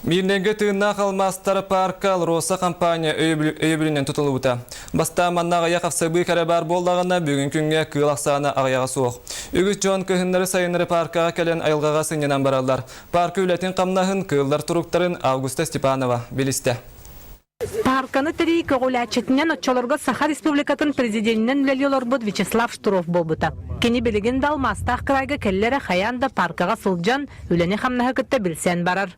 Бирнеге тыынна қалмастар паркал Роса компания өйбілінен тұтылуыта. Баста маннаға яқав сабы кәрі бар болдағына бүгін күнге кылақсаны ағаяға суық. Үгіз жон көхінлері сайынлары паркаға кәлен айылғаға сыңненан баралар. Паркы үлетін қамнағын кылдар тұруқтарын Августа Степанова білісті. Парканы тери көғіләчетінен отчаларға Саха Республикатын президентінен үлелер бұд Вячеслав Штуров болбыта. Кені білігін далмастақ қырайға кәллері қаянда паркаға сылжан үләне қамнаға күтті білсен барар.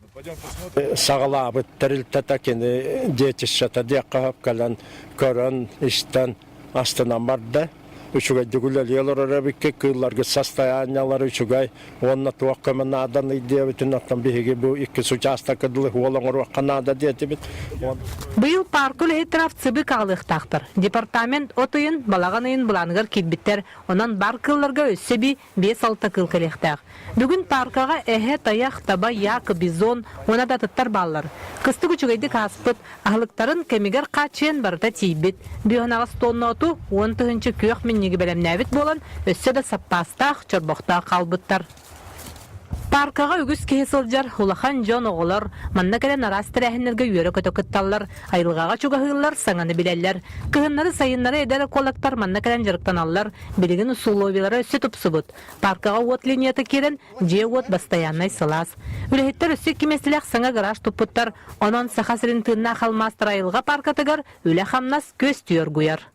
Сағыла бұд тәрілтата кені детішшата деққағып кәлін көрін іштен астынан барды. Üçügay dügüleliyorlar arabikki kıyılarga sastayanyalar üçügay onna tuvakkımın adanı diye bütün attan bihigi bu iki suçasta kıdılık olan ruhkanada diye tibit. Быйыл паркul etraf цыбы калыктактыр. Департамент отыйын балаганайын булангыр кибиттер. Онан бар кылларга өссөби 5-6 кыл келектак. Бүгүн паркага эхе таяк таба як бизон она да таттар баллар. Кысты күчүгайды каспыт ахлыктарын кемигер качен барда тийбит. Бионагас тонноту 10-нчы көк минниги белемнәбит болан өссө да саппастак чорбокта калбыттар. Паркага үгіз кейсілдер, улахан жон оғылар, манна кәлі нарас тірәхінлерге үйері көті күтталар, айылғаға чуғағылар, саңаны білелер. Кығынлары сайынлары едері қолақтар манна кәлін жырықтан аллар, білігін ұсуловилары өсі тұпсы бұд. Паркага от линияты керін, же от бастаяннай сылас. Үліхеттер өсі кемесілек саңа гараж тұппыттар, онын сақасырын тынна қалмастыр айылға паркатығар, үлі қамнас көз түйір гуяр.